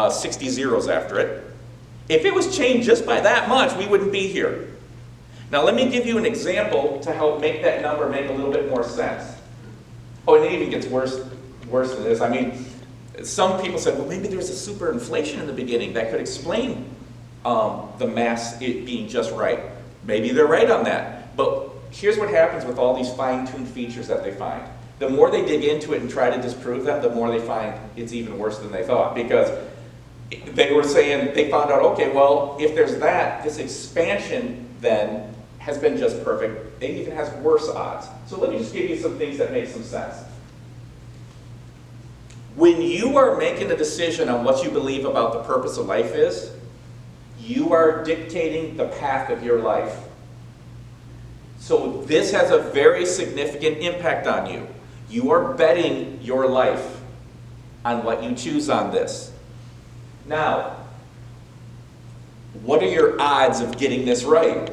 60 zeros after it. If it was changed just by that much, we wouldn't be here. Now let me give you an example to help make that number make a little bit more sense. Oh, and it even gets worse than this. I mean, some people said, well, maybe there was a superinflation in the beginning that could explain the mass it being just right. Maybe they're right on that. But here's what happens with all these fine-tuned features that they find. The more they dig into it and try to disprove them, the more they find it's even worse than they thought. Because they were saying, they found out, okay, well, if there's that, this expansion then has been just perfect. It even has worse odds. So let me just give you some things that make some sense. When you are making a decision on what you believe about the purpose of life is, you are dictating the path of your life. So this has a very significant impact on you. You are betting your life on what you choose on this. Now, what are your odds of getting this right?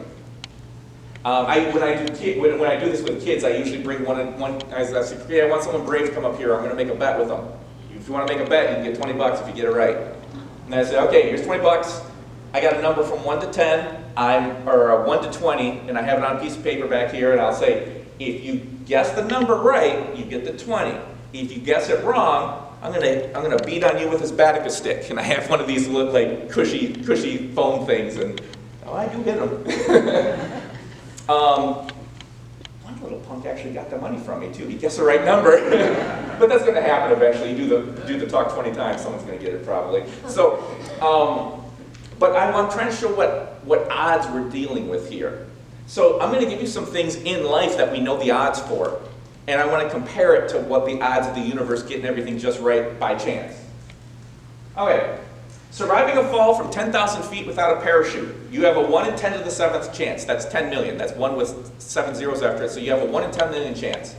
When I do this with kids, I usually bring I say, okay, I want someone brave to come up here. I'm going to make a bet with them. If you want to make a bet, you can get 20 bucks if you get it right. And I say, okay, here's 20 bucks. I got a number from 1 to 10, or 1 to 20, and I have it on a piece of paper back here, and I'll say, if you guess the number right, you get the 20. If you guess it wrong, I'm gonna beat on you with this Batica stick. And I have one of these like cushy foam things, and oh, I do hit them. One little punk actually got the money from me too. He guessed the right number. But that's gonna happen eventually. You do the talk 20 times, someone's gonna get it probably. So, but I'm trying to show what odds we're dealing with here. So I'm going to give you some things in life that we know the odds for. And I want to compare it to what the odds of the universe getting everything just right by chance. Okay. Surviving a fall from 10,000 feet without a parachute. You have a 1 in 10 to the 7th chance. That's 10 million. That's 1 with 7 zeros after it. So you have a 1 in 10 million chance.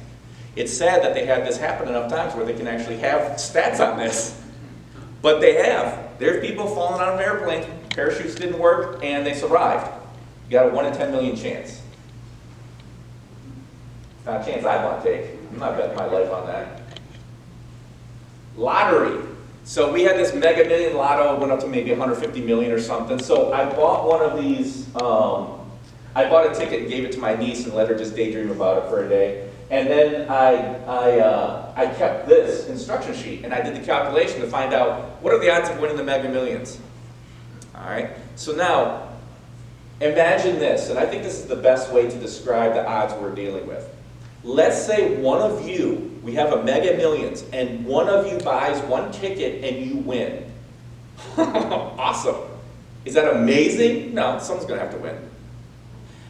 It's sad that they had this happen enough times where they can actually have stats on this. But they have. There's people falling out of airplanes, parachutes didn't work, and they survived. You got a 1 in 10 million chance. It's not a chance I want to take. I'm not betting my life on that. Lottery. So we had this Mega Million Lotto, went up to maybe 150 million or something. So I bought one of these, I bought a ticket and gave it to my niece and let her just daydream about it for a day. And then I kept this instruction sheet and I did the calculation to find out what are the odds of winning the Mega Millions. All right, so now imagine this, and I think this is the best way to describe the odds we're dealing with. Let's say one of you, we have a Mega Millions, and one of you buys one ticket and you win. Awesome. Is that amazing? No, someone's going to have to win.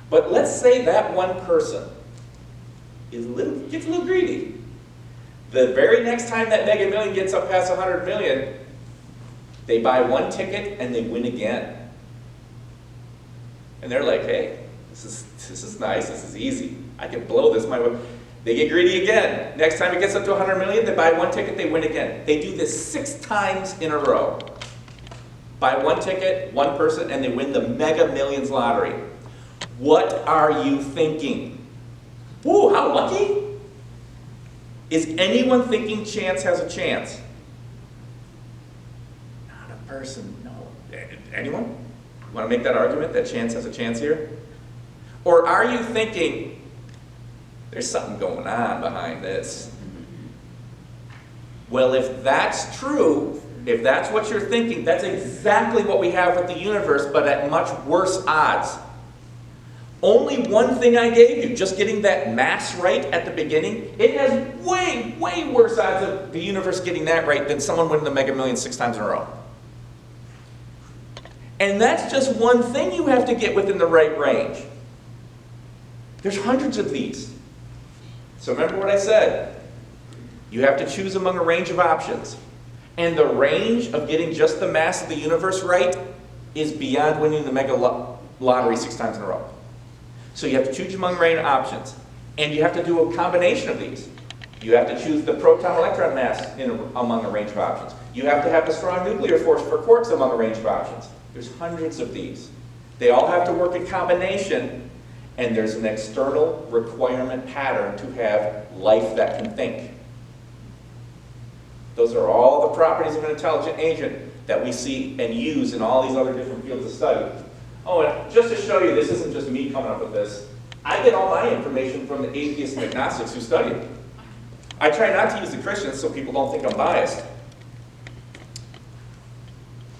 But let's say that one person gets a little greedy. The very next time that Mega Million gets up past 100 million, they buy one ticket and they win again. And they're like, hey, this is nice, this is easy. I can blow this my way. They get greedy again. Next time it gets up to 100 million, they buy one ticket, they win again. They do this 6 times in a row. Buy one ticket, one person, and they win the Mega Millions lottery. What are you thinking? Whoa, how lucky? Is anyone thinking chance has a chance? Not a person, no. Anyone? Want to make that argument that chance has a chance here? Or are you thinking, there's something going on behind this? Well, if that's true, if that's what you're thinking, that's exactly what we have with the universe, but at much worse odds. Only one thing I gave you, just getting that mass right at the beginning, it has way, way worse odds of the universe getting that right than someone winning the Mega Millions 6 times in a row. And that's just one thing you have to get within the right range. There's hundreds of these. So remember what I said. You have to choose among a range of options. And the range of getting just the mass of the universe right is beyond winning the Mega Lottery 6 times in a row. So you have to choose among a range of options. And you have to do a combination of these. You have to choose the proton-electron mass among a range of options. You have to have the strong nuclear force for quarks among a range of options. There's hundreds of these. They all have to work in combination, and there's an external requirement pattern to have life that can think. Those are all the properties of an intelligent agent that we see and use in all these other different fields of study. Oh, and just to show you, this isn't just me coming up with this. I get all my information from the atheists and agnostics who study it. I try not to use the Christians so people don't think I'm biased.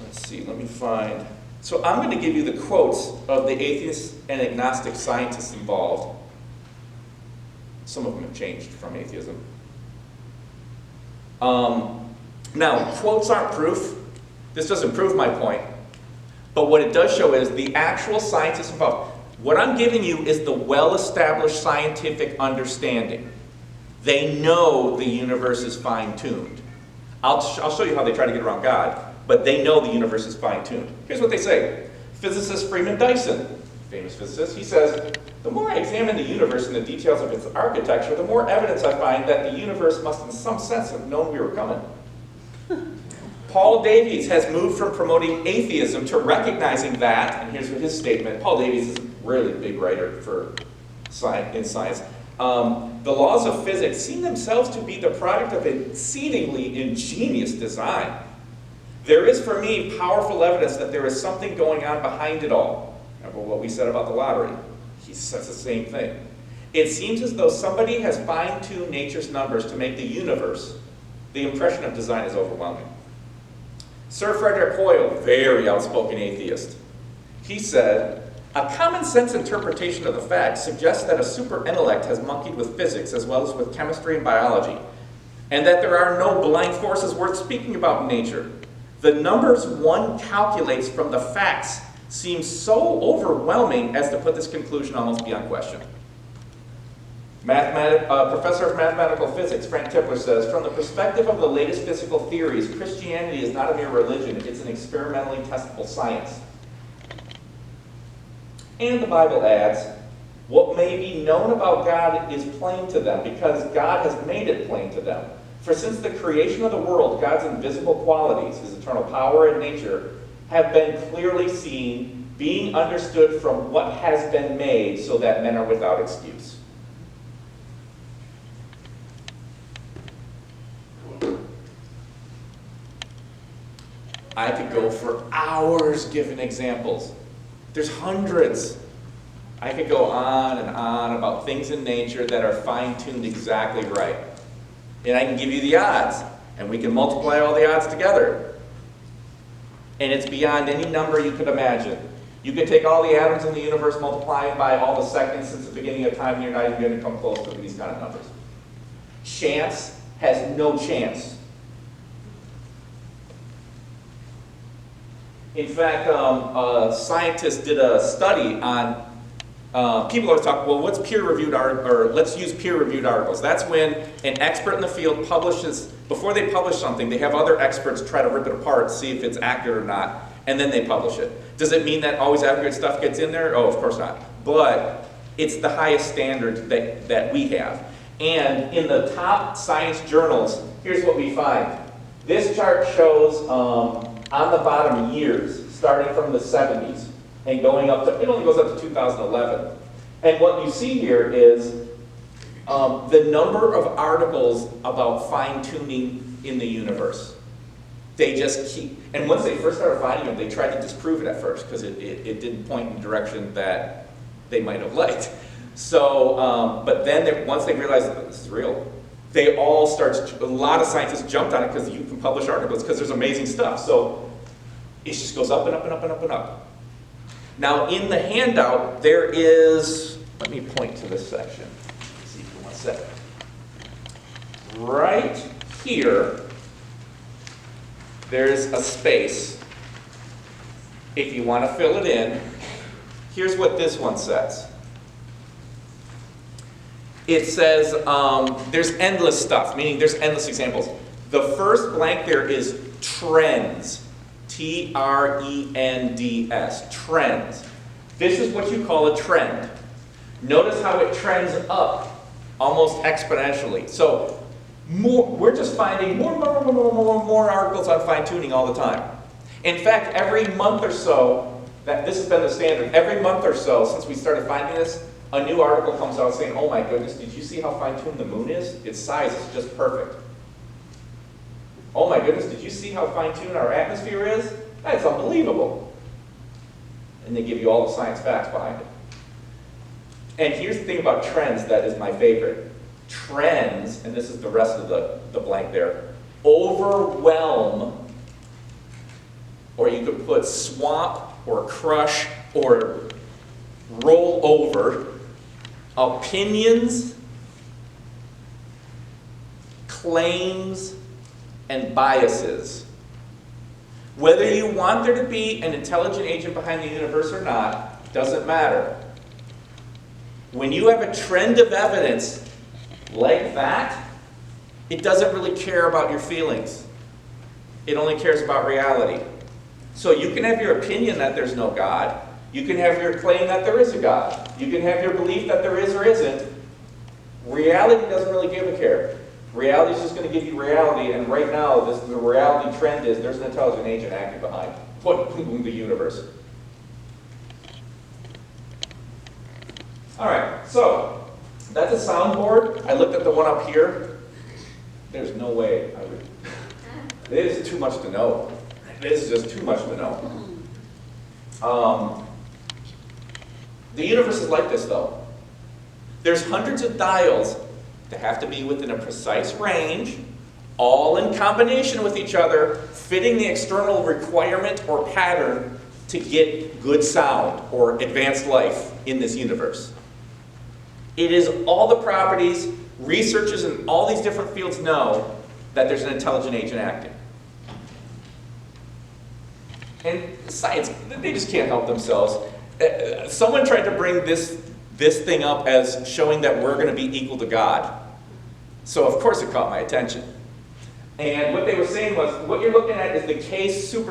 Let's see, let me find. So I'm going to give you the quotes of the atheists and agnostic scientists involved. Some of them have changed from atheism. Now, quotes aren't proof. This doesn't prove my point. But what it does show is the actual scientists involved. What I'm giving you is the well-established scientific understanding. They know the universe is fine-tuned. I'll show you how they try to get around God, but they know the universe is fine-tuned. Here's what they say. Physicist Freeman Dyson, famous physicist, he says, the more I examine the universe and the details of its architecture, the more evidence I find that the universe must in some sense have known we were coming. Paul Davies has moved from promoting atheism to recognizing that, and here's his statement. Paul Davies is a really big writer in science. The laws of physics seem themselves to be the product of exceedingly ingenious design. There is for me powerful evidence that there is something going on behind it all. Remember what we said about the lottery? He says the same thing. It seems as though somebody has fine-tuned nature's numbers to make the universe. The impression of design is overwhelming. Sir Frederick Hoyle, very outspoken atheist, he said, a common sense interpretation of the facts suggests that a super intellect has monkeyed with physics as well as with chemistry and biology, and that there are no blind forces worth speaking about in nature. The numbers one calculates from the facts seem so overwhelming as to put this conclusion almost beyond question. Professor of mathematical physics, Frank Tipler, says, from the perspective of the latest physical theories, Christianity is not a mere religion, it's an experimentally testable science. And the Bible adds, what may be known about God is plain to them, because God has made it plain to them. For since the creation of the world, God's invisible qualities, his eternal power and nature, have been clearly seen, being understood from what has been made, so that men are without excuse. I could go for hours giving examples. There's hundreds. I could go on and on about things in nature that are fine-tuned exactly right. And I can give you the odds, and we can multiply all the odds together. And it's beyond any number you could imagine. You could take all the atoms in the universe, multiply them by all the seconds since the beginning of time, and you're not even going to come close to these kind of numbers. Chance has no chance. In fact, scientists did a study on, people always talk, well, what's peer-reviewed art, or let's use peer-reviewed articles. That's when an expert in the field publishes, before they publish something, they have other experts try to rip it apart, see if it's accurate or not, and then they publish it. Does it mean that always accurate stuff gets in there? Oh, of course not. But it's the highest standard that we have. And in the top science journals, here's what we find. This chart shows, on the bottom, years, starting from the 70s and going up to, it only goes up to 2011. And what you see here is the number of articles about fine-tuning in the universe. They just keep, and once they first started finding them, they tried to disprove it at first because it didn't point in the direction that they might have liked. So, but then once they realized that this is real, they all a lot of scientists jumped on it because you can publish articles because there's amazing stuff. So it just goes up and up and up and up and up. Now in the handout, there is, let me point to this section. Let's see for 1 second. Right here, there's a space. If you want to fill it in, here's what this one says. It says there's endless stuff, meaning there's endless examples. The first blank there is trends. T-R-E-N-D-S, trends. This is what you call a trend. Notice how it trends up almost exponentially. So we're just finding more articles on fine-tuning all the time. In fact, every month or so, this has been the standard, every month or so since we started finding this, a new article comes out saying, oh my goodness, did you see how fine-tuned the moon is? Its size is just perfect. Oh my goodness, did you see how fine-tuned our atmosphere is? That's unbelievable. And they give you all the science facts behind it. And here's the thing about trends that is my favorite. Trends, and this is the rest of the blank there, overwhelm, or you could put swamp or crush or roll over opinions, claims, and biases. Whether you want there to be an intelligent agent behind the universe or not, doesn't matter. When you have a trend of evidence like that, it doesn't really care about your feelings. It only cares about reality. So you can have your opinion that there's no God. You can have your claim that there is a God. You can have your belief that there is or isn't. Reality doesn't really give a care. Reality is just going to give you reality, and right now, the reality trend is there's an intelligent agent acting behind the universe. All right, so that's a soundboard. I looked at the one up here. There's no way I would. This is too much to know. This is just too much to know. The universe is like this, though. There's hundreds of dials that have to be within a precise range, all in combination with each other, fitting the external requirement or pattern to get good sound or advanced life in this universe. It is all the properties, researchers in all these different fields know that there's an intelligent agent acting. And science, they just can't help themselves. Someone tried to bring this thing up as showing that we're going to be equal to God. So of course it caught my attention. And what they were saying was, what you're looking at is the K super